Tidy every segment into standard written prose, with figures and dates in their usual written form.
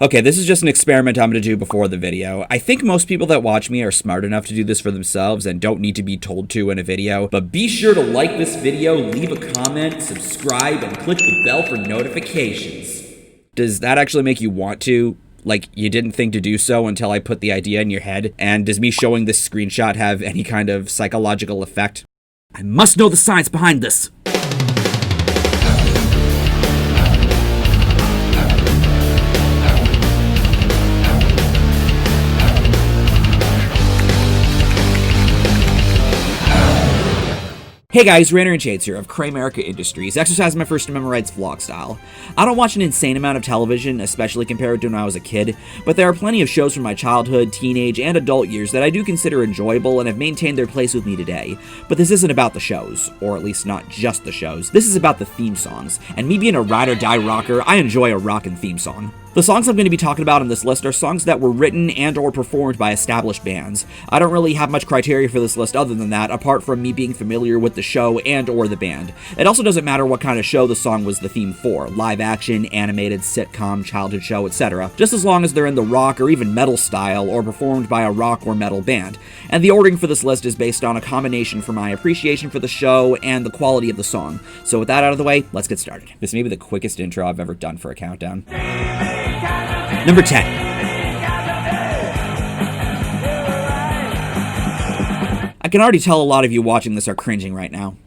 Okay, this is just an experiment I'm going to do before the video. I think most people that watch me are smart enough to do this for themselves and don't need to be told to in a video, but be sure to like this video, leave a comment, subscribe, and click the bell for notifications. Does that actually make you want to? Like, you didn't think to do so until I put the idea in your head? And does me showing this screenshot have any kind of psychological effect? I must know the science behind this! Hey guys, RanterInShades here of Cray-America Industries, exercising my First Amendment rights vlog style. I don't watch an insane amount of television, especially compared to when I was a kid, but there are plenty of shows from my childhood, teenage, and adult years that I do consider enjoyable and have maintained their place with me today. But this isn't about the shows, or at least not just the shows. This is about the theme songs, and me being a ride-or-die rocker, I enjoy a rockin' theme song. The songs I'm going to be talking about in this list are songs that were written and or performed by established bands. I don't really have much criteria for this list other than that, apart from me being familiar with the show and or the band. It also doesn't matter what kind of show the song was the theme for, live action, animated, sitcom, childhood show, etc., just as long as they're in the rock or even metal style or performed by a rock or metal band. And the ordering for this list is based on a combination for my appreciation for the show and the quality of the song. So with that out of the way, let's get started. This may be the quickest intro I've ever done for a countdown. Number 10. I can already tell a lot of you watching this are cringing right now.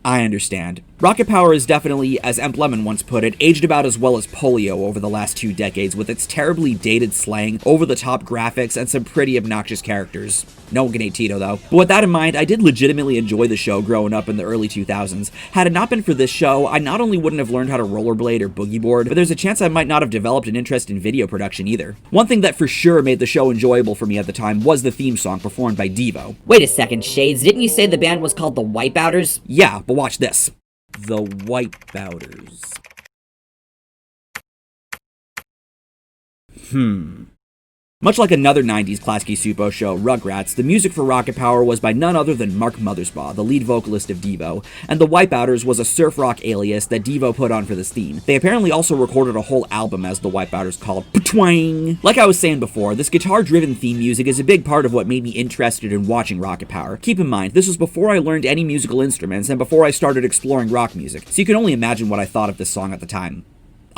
I understand. Rocket Power is definitely, as Emp Lemon once put it, aged about as well as polio over the last 2 decades with its terribly dated slang, over-the-top graphics, and some pretty obnoxious characters. No one can hate Tito, though. But with that in mind, I did legitimately enjoy the show growing up in the early 2000s. Had it not been for this show, I not only wouldn't have learned how to rollerblade or boogie board, but there's a chance I might not have developed an interest in video production either. One thing that for sure made the show enjoyable for me at the time was the theme song performed by Devo. Wait a second, Shades, didn't you say the band was called the Wipeouters? Yeah, but watch this. The Wipeouters. Much like another 90s Klasky Supo show, Rugrats, the music for Rocket Power was by none other than Mark Mothersbaugh, the lead vocalist of Devo, and the Wipeouters was a surf rock alias that Devo put on for this theme. They apparently also recorded a whole album as the Wipeouters called Ptwang. Like I was saying before, this guitar-driven theme music is a big part of what made me interested in watching Rocket Power. Keep in mind, this was before I learned any musical instruments and before I started exploring rock music, so you can only imagine what I thought of this song at the time.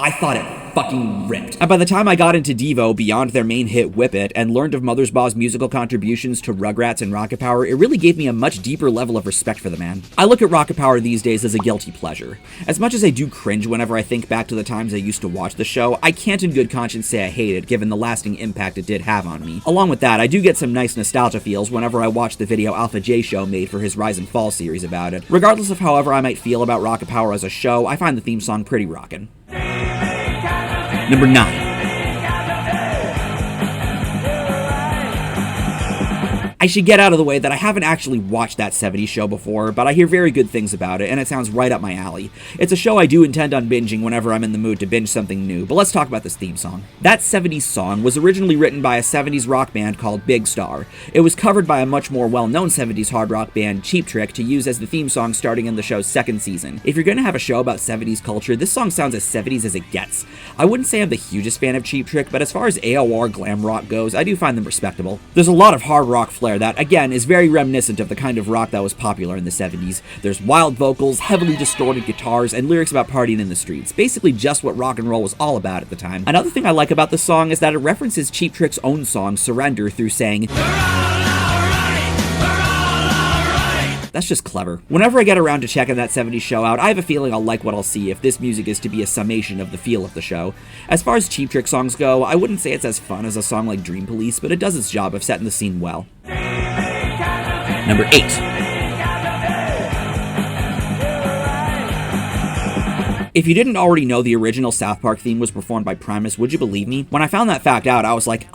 I thought it fucking ripped. And by the time I got into Devo beyond their main hit Whip It and learned of Mothersbaugh's musical contributions to Rugrats and Rocket Power, it really gave me a much deeper level of respect for the man. I look at Rocket Power these days as a guilty pleasure. As much as I do cringe whenever I think back to the times I used to watch the show, I can't in good conscience say I hate it given the lasting impact it did have on me. Along with that, I do get some nice nostalgia feels whenever I watch the video Alpha J Show made for his Rise and Fall series about it. Regardless of however I might feel about Rocket Power as a show, I find the theme song pretty rockin'. Number 9. I should get out of the way that I haven't actually watched that 70s show before, but I hear very good things about it, and it sounds right up my alley. It's a show I do intend on binging whenever I'm in the mood to binge something new, but let's talk about this theme song. That 70s song was originally written by a 70s rock band called Big Star. It was covered by a much more well-known 70s hard rock band, Cheap Trick, to use as the theme song starting in the show's 2nd season. If you're gonna have a show about 70s culture, this song sounds as 70s as it gets. I wouldn't say I'm the hugest fan of Cheap Trick, but as far as AOR glam rock goes, I do find them respectable. There's a lot of hard rock flair that, again, is very reminiscent of the kind of rock that was popular in the 70s. There's wild vocals, heavily distorted guitars, and lyrics about partying in the streets. Basically just what rock and roll was all about at the time. Another thing I like about the song is that it references Cheap Trick's own song, Surrender, through saying, that's just clever. Whenever I get around to checking that 70s show out, I have a feeling I'll like what I'll see if this music is to be a summation of the feel of the show. As far as Cheap Trick songs go, I wouldn't say it's as fun as a song like Dream Police, but it does its job of setting the scene well. Number 8. If you didn't already know the original South Park theme was performed by Primus, would you believe me? When I found that fact out, I was like,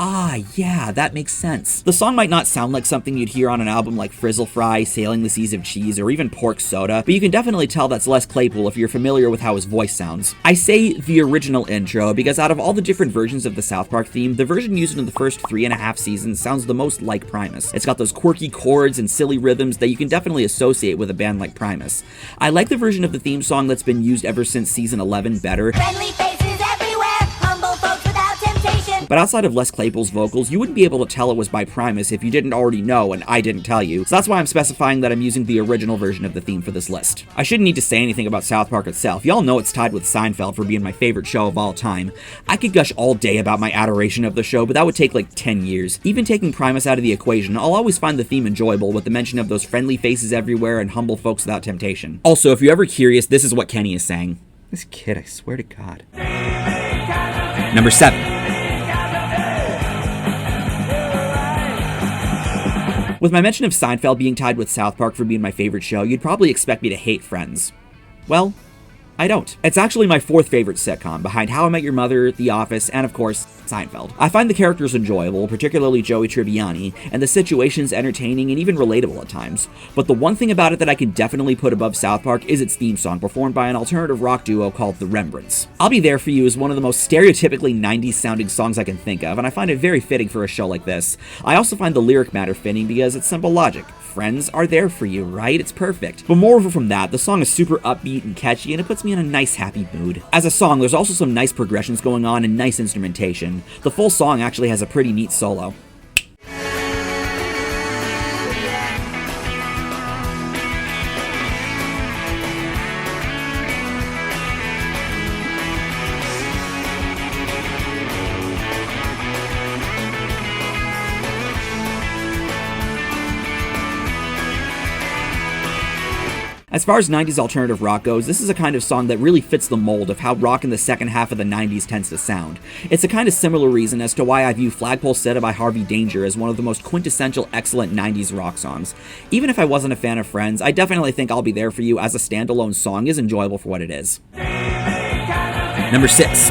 yeah, that makes sense. The song might not sound like something you'd hear on an album like Frizzle Fry, Sailing the Seas of Cheese, or even Pork Soda, but you can definitely tell that's Les Claypool if you're familiar with how his voice sounds. I say the original intro because out of all the different versions of the South Park theme, the version used in the first 3.5 seasons sounds the most like Primus. It's got those quirky chords and silly rhythms that you can definitely associate with a band like Primus. I like the version of the theme song that's been used ever since season 11 better. Friendly faces everywhere, humble folks without temptation. but outside of Les Claypool's vocals, you wouldn't be able to tell it was by Primus if you didn't already know and I didn't tell you, so that's why I'm specifying that I'm using the original version of the theme for this list. I shouldn't need to say anything about South Park itself. Y'all know it's tied with Seinfeld for being my favorite show of all time. I could gush all day about my adoration of the show, but that would take like 10 years. Even taking Primus out of the equation, I'll always find the theme enjoyable with the mention of those friendly faces everywhere and humble folks without temptation. Also, if you're ever curious, this is what Kenny is saying. This kid, I swear to God. Number 7. With my mention of Seinfeld being tied with South Park for being my favorite show, you'd probably expect me to hate Friends. Well, I don't. It's actually my 4th favorite sitcom, behind How I Met Your Mother, The Office, and of course, Seinfeld. I find the characters enjoyable, particularly Joey Tribbiani, and the situations entertaining and even relatable at times. But the one thing about it that I can definitely put above South Park is its theme song, performed by an alternative rock duo called The Rembrandts. I'll Be There For You is one of the most stereotypically 90s sounding songs I can think of, and I find it very fitting for a show like this. I also find the lyric matter fitting because it's simple logic. Friends are there for you, right? It's perfect. But moreover from that, the song is super upbeat and catchy, and it puts me in a nice, happy mood. As a song, there's also some nice progressions going on and nice instrumentation. The full song actually has a pretty neat solo. As far as 90s alternative rock goes, this is a kind of song that really fits the mold of how rock in the second half of the 90s tends to sound. It's a kind of similar reason as to why I view Flagpole Sitta by Harvey Danger as one of the most quintessential excellent 90s rock songs. Even if I wasn't a fan of Friends, I definitely think I'll Be There For You as a standalone song is enjoyable for what it is. Number 6.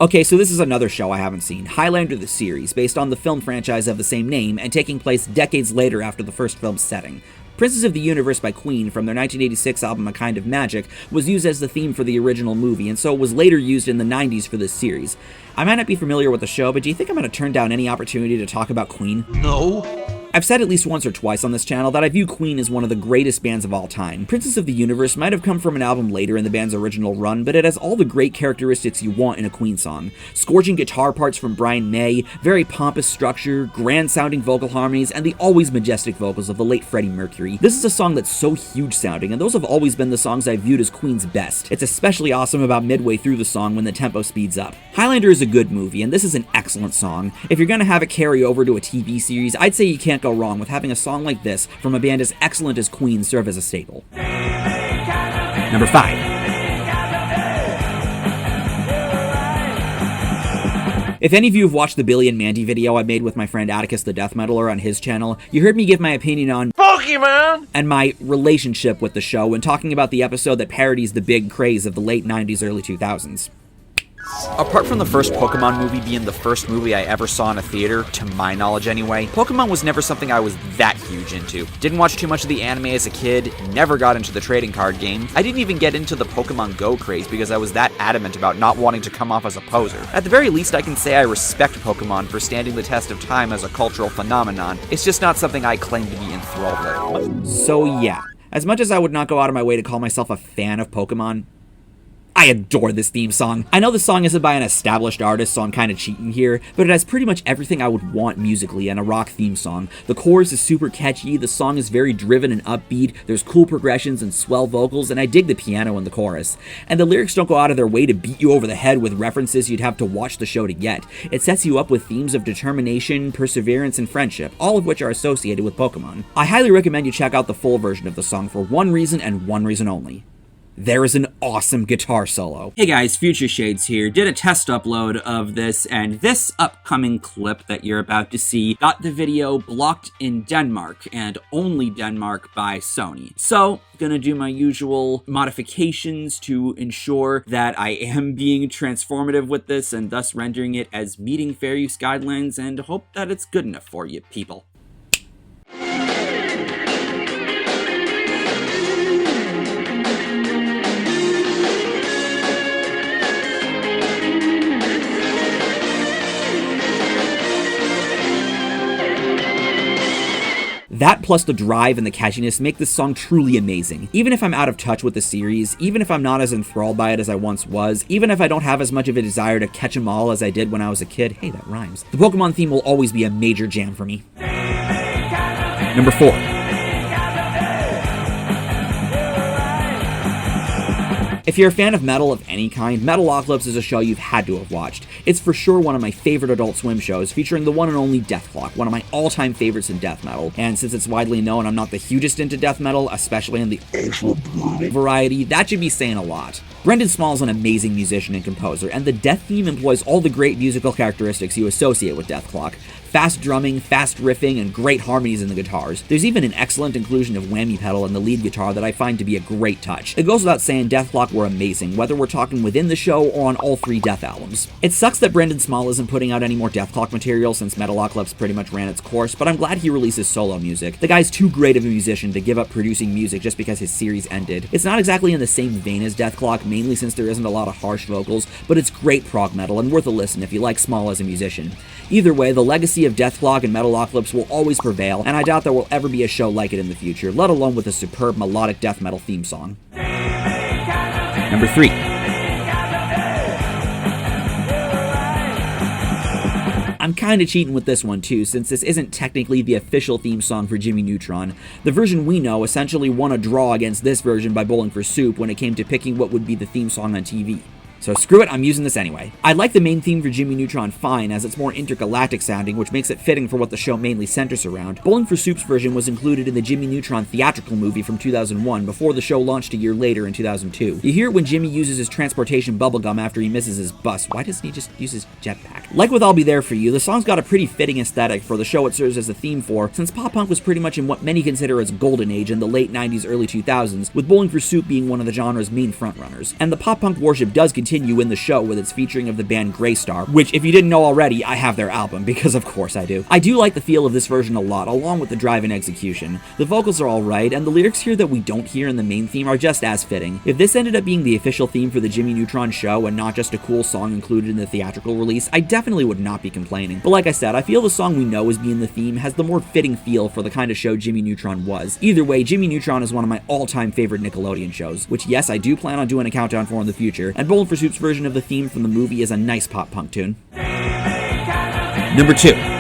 Okay, so this is another show I haven't seen, Highlander the series, based on the film franchise of the same name and taking place decades later after the first film's setting. Princes of the Universe by Queen from their 1986 album A Kind of Magic was used as the theme for the original movie, and so it was later used in the 90s for this series. I might not be familiar with the show, but do you think I'm going to turn down any opportunity to talk about Queen? No. I've said at least once or twice on this channel that I view Queen as one of the greatest bands of all time. Princes of the Universe might have come from an album later in the band's original run, but it has all the great characteristics you want in a Queen song. Scorching guitar parts from Brian May, very pompous structure, grand-sounding vocal harmonies, and the always majestic vocals of the late Freddie Mercury. This is a song that's so huge-sounding, and those have always been the songs I've viewed as Queen's best. It's especially awesome about midway through the song when the tempo speeds up. Highlander is a good movie, and this is an excellent song. If you're gonna have it carry over to a TV series, I'd say you can't go wrong with having a song like this from a band as excellent as Queen serve as a staple. Number 5. If any of you have watched the Billy and Mandy video I made with my friend Atticus the Death Metaler on his channel, you heard me give my opinion on Pokemon and my relationship with the show when talking about the episode that parodies the big craze of the late 90s, early 2000s. Apart from the first Pokemon movie being the first movie I ever saw in a theater, to my knowledge anyway, Pokemon was never something I was that huge into. Didn't watch too much of the anime as a kid, never got into the trading card game. I didn't even get into the Pokemon Go craze because I was that adamant about not wanting to come off as a poser. At the very least, I can say I respect Pokemon for standing the test of time as a cultural phenomenon. It's just not something I claim to be enthralled with. So yeah, as much as I would not go out of my way to call myself a fan of Pokemon, I adore this theme song. I know the song isn't by an established artist, so I'm kind of cheating here, but it has pretty much everything I would want musically in a rock theme song. The chorus is super catchy, the song is very driven and upbeat, there's cool progressions and swell vocals, and I dig the piano in the chorus. And the lyrics don't go out of their way to beat you over the head with references you'd have to watch the show to get. It sets you up with themes of determination, perseverance, and friendship, all of which are associated with Pokemon. I highly recommend you check out the full version of the song for one reason and one reason only. There is an awesome guitar solo. Hey guys, Future Shades here. Did a test upload of this, and this upcoming clip that you're about to see got the video blocked in Denmark, and only Denmark, by Sony. So, gonna do my usual modifications to ensure that I am being transformative with this, and thus rendering it as meeting fair use guidelines, and hope that it's good enough for you people. That plus the drive and the catchiness make this song truly amazing. Even if I'm out of touch with the series, even if I'm not as enthralled by it as I once was, even if I don't have as much of a desire to catch them all as I did when I was a kid, hey, that rhymes, the Pokemon theme will always be a major jam for me. Number 4. If you're a fan of metal of any kind, Metalocalypse is a show you've had to have watched. It's for sure one of my favorite Adult Swim shows, featuring the one and only Deathclock, one of my all-time favorites in death metal. And since it's widely known I'm not the hugest into death metal, especially in the ultra variety, that should be saying a lot. Brendan Small is an amazing musician and composer, and the death theme employs all the great musical characteristics you associate with Deathclock. Fast drumming, fast riffing, and great harmonies in the guitars. There's even an excellent inclusion of whammy pedal in the lead guitar that I find to be a great touch. It goes without saying Deathclock were amazing, whether we're talking within the show or on all 3 Death albums. It sucks that Brendan Small isn't putting out any more Deathclock material since Metalocalypse pretty much ran its course, but I'm glad he releases solo music. The guy's too great of a musician to give up producing music just because his series ended. It's not exactly in the same vein as Deathclock, mainly since there isn't a lot of harsh vocals, but it's great prog metal and worth a listen if you like Small as a musician. Either way, the legacy of Deathclock and Metalocalypse will always prevail, and I doubt there will ever be a show like it in the future, let alone with a superb melodic death metal theme song. Number 3. I'm kinda cheating with this one too, since this isn't technically the official theme song for Jimmy Neutron. The version we know essentially won a draw against this version by Bowling for Soup when it came to picking what would be the theme song on TV. So screw it, I'm using this anyway. I like the main theme for Jimmy Neutron fine, as it's more intergalactic sounding, which makes it fitting for what the show mainly centers around. Bowling for Soup's version was included in the Jimmy Neutron theatrical movie from 2001, before the show launched a year later in 2002. You hear it when Jimmy uses his transportation bubblegum after he misses his bus. Why doesn't he just use his jetpack? Like with I'll Be There For You, the song's got a pretty fitting aesthetic for the show it serves as a theme for, since pop-punk was pretty much in what many consider its golden age in the late 90s, early 2000s, with Bowling for Soup being one of the genre's main frontrunners. And the pop-punk worship does continue in the show with its featuring of the band Greystar, which, if you didn't know already, I have their album, because of course I do. I do like the feel of this version a lot, along with the drive and execution. The vocals are alright, and the lyrics here that we don't hear in the main theme are just as fitting. If this ended up being the official theme for the Jimmy Neutron show and not just a cool song included in the theatrical release, I definitely would not be complaining. But like I said, I feel the song we know as being the theme has the more fitting feel for the kind of show Jimmy Neutron was. Either way, Jimmy Neutron is one of my all-time favorite Nickelodeon shows, which yes, I do plan on doing a countdown for in the future, and Bowling for Soup's version of the theme from the movie is a nice pop-punk tune. Number 2.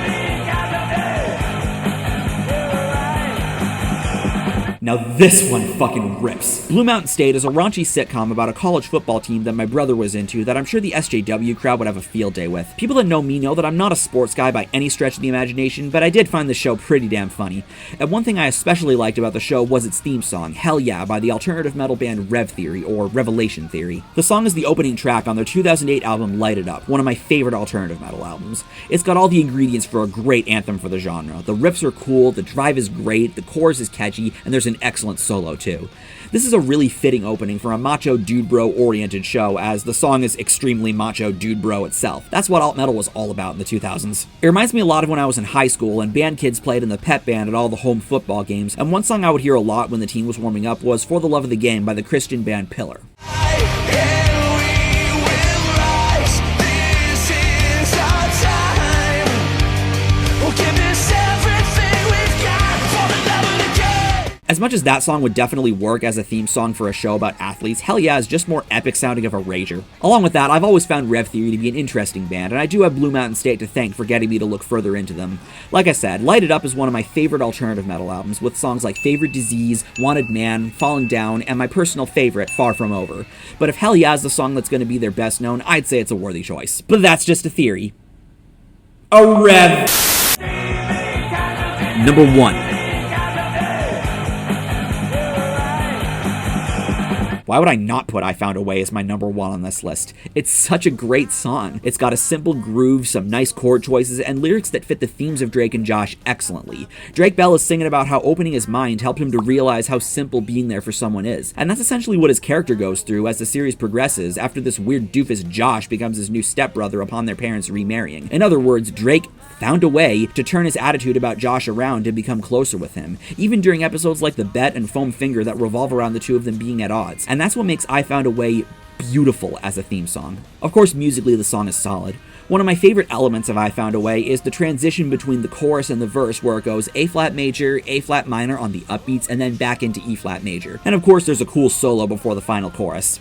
Now this one fucking rips. Blue Mountain State is a raunchy sitcom about a college football team that my brother was into that I'm sure the SJW crowd would have a field day with. People that know me know that I'm not a sports guy by any stretch of the imagination, but I did find the show pretty damn funny. And one thing I especially liked about the show was its theme song, Hell Yeah, by the alternative metal band Rev Theory, or Revelation Theory. The song is the opening track on their 2008 album Light It Up, one of my favorite alternative metal albums. It's got all the ingredients for a great anthem for the genre. The riffs are cool, the drive is great, the chorus is catchy, and there's an excellent solo too. This is a really fitting opening for a macho dude bro oriented show, as the song is extremely macho dude bro itself. That's what alt metal was all about in the 2000s. It reminds me a lot of when I was in high school and band kids played in the pep band at all the home football games, and one song I would hear a lot when the team was warming up was For the Love of the Game by the Christian band Pillar. As much as that song would definitely work as a theme song for a show about athletes, Hell Yeah is just more epic sounding of a rager. Along with that, I've always found Rev Theory to be an interesting band, and I do have Blue Mountain State to thank for getting me to look further into them. Like I said, Light It Up is one of my favorite alternative metal albums, with songs like Favorite Disease, Wanted Man, Falling Down, and my personal favorite, Far From Over. But if Hell Yeah is the song that's going to be their best known, I'd say it's a worthy choice. But that's just a theory. A Rev. Number 1. Why would I not put I Found a Way as my number 1 on this list? It's such a great song. It's got a simple groove, some nice chord choices, and lyrics that fit the themes of Drake and Josh excellently. Drake Bell is singing about how opening his mind helped him to realize how simple being there for someone is. And that's essentially what his character goes through as the series progresses after this weird doofus Josh becomes his new stepbrother upon their parents remarrying. In other words, Drake found a way to turn his attitude about Josh around and become closer with him, even during episodes like The Bet and Foam Finger that revolve around the two of them being at odds. And that's what makes I Found a Way beautiful as a theme song. Of course, musically the song is solid. One of my favorite elements of I Found a Way is the transition between the chorus and the verse, where it goes A-flat major, A-flat minor on the upbeats, and then back into E-flat major. And of course there's a cool solo before the final chorus.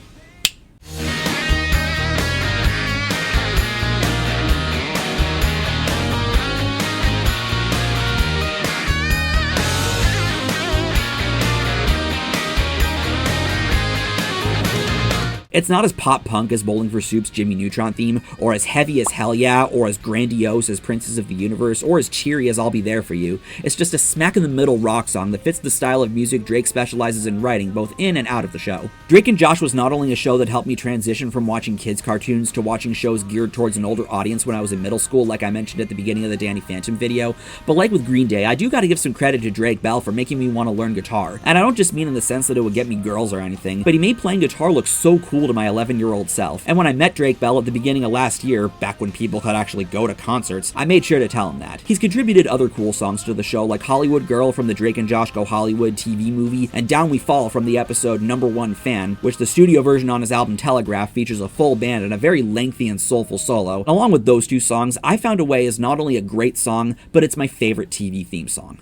It's not as pop-punk as Bowling for Soup's Jimmy Neutron theme, or as heavy as Hell Yeah, or as grandiose as Princes of the Universe, or as cheery as I'll Be There For You. It's just a smack-in-the-middle rock song that fits the style of music Drake specializes in writing, both in and out of the show. Drake and Josh was not only a show that helped me transition from watching kids' cartoons to watching shows geared towards an older audience when I was in middle school, like I mentioned at the beginning of the Danny Phantom video, but like with Green Day, I do gotta give some credit to Drake Bell for making me want to learn guitar. And I don't just mean in the sense that it would get me girls or anything, but he made playing guitar look so cool to my 11-year-old self. And when I met Drake Bell at the beginning of last year, back when people could actually go to concerts, I made sure to tell him that. He's contributed other cool songs to the show, like Hollywood Girl from the Drake and Josh Go Hollywood TV movie, and Down We Fall from the episode Number One Fan, which the studio version on his album Telegraph features a full band and a very lengthy and soulful solo. And along with those two songs, I Found a Way is not only a great song, but it's my favorite TV theme song.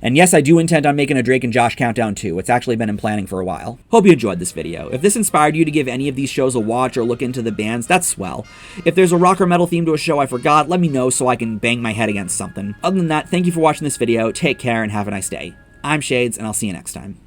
And yes, I do intend on making a Drake and Josh countdown too. It's actually been in planning for a while. Hope you enjoyed this video. If this inspired you to give any of these shows a watch or look into the bands, that's swell. If there's a rock or metal theme to a show I forgot, let me know so I can bang my head against something. Other than that, thank you for watching this video, take care, and have a nice day. I'm Shades, and I'll see you next time.